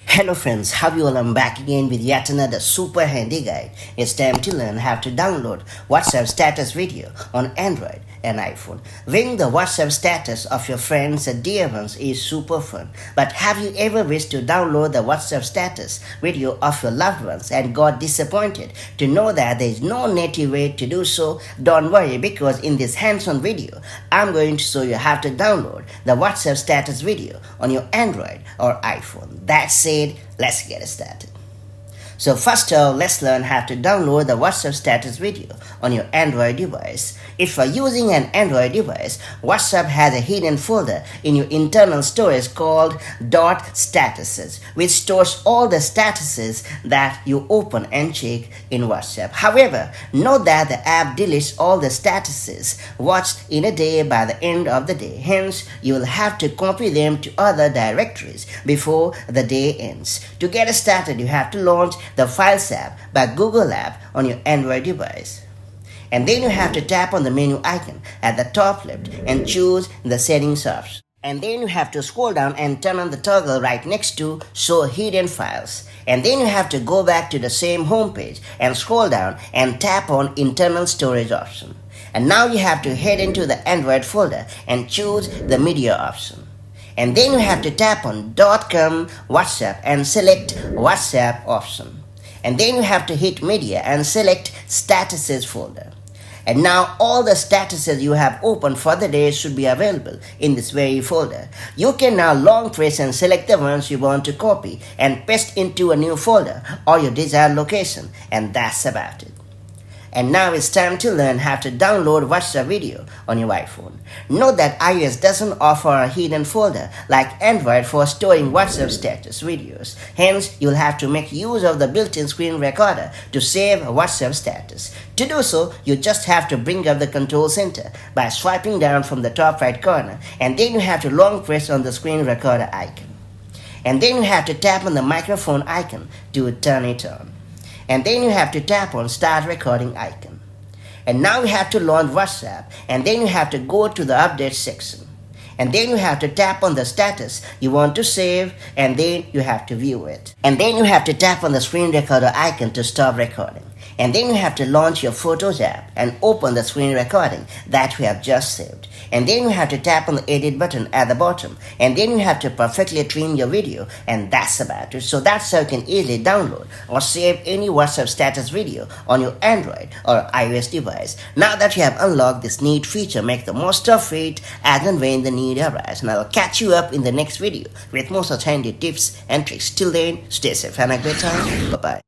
Hello friends, how you all? I'm back again with yet another super handy guide. It's time to learn how to download WhatsApp status video on Android and iPhone. Viewing the WhatsApp status of your friends and dear ones is super fun. But have you ever wished to download the WhatsApp status video of your loved ones and got disappointed to know that there is no native way to do so? Don't worry, because in this hands-on video, I'm going to show you how to download the WhatsApp status video on your Android or iPhone. That's it. Let's get started. So first of all, let's learn how to download the WhatsApp status video on your Android device. If you're using an Android device, WhatsApp has a hidden folder in your internal storage called .statuses, which stores all the statuses that you open and check in WhatsApp. However, note that the app deletes all the statuses watched in a day by the end of the day. Hence, you will have to copy them to other directories before the day ends. To get started, you have to launch the Files app by Google app on your Android device. And then you have to tap on the menu icon at the top left and choose the settings option. And then you have to scroll down and turn on the toggle right next to Show Hidden Files. And then you have to go back to the same home page and scroll down and tap on Internal Storage option. And now you have to head into the Android folder and choose the Media option. And then you have to tap on .com WhatsApp and select WhatsApp option. And then you have to hit Media and select Statuses folder. And now all the statuses you have opened for the day should be available in this very folder. You can now long press and select the ones you want to copy and paste into a new folder or your desired location, and that's about it. And now it's time to learn how to download WhatsApp video on your iPhone. Note that iOS doesn't offer a hidden folder like Android for storing WhatsApp status videos. Hence, you'll have to make use of the built-in screen recorder to save WhatsApp status. To do so, you just have to bring up the control center by swiping down from the top right corner, and then you have to long press on the screen recorder icon. And then you have to tap on the microphone icon to turn it on. And then you have to tap on Start Recording icon. And now you have to launch WhatsApp, and then you have to go to the Update section. And then you have to tap on the status you want to save, and then you have to view it. And then you have to tap on the screen recorder icon to stop recording. And then you have to launch your Photos app and open the screen recording that we have just saved. And then you have to tap on the Edit button at the bottom. And then you have to perfectly trim your video, and that's about it. So that's how you can easily download or save any WhatsApp status video on your Android or iOS device. Now that you have unlocked this neat feature, make the most of it as and when the need arises. And I'll catch you up in the next video with more such handy tips and tricks. Till then, stay safe and have a great time. Bye-bye.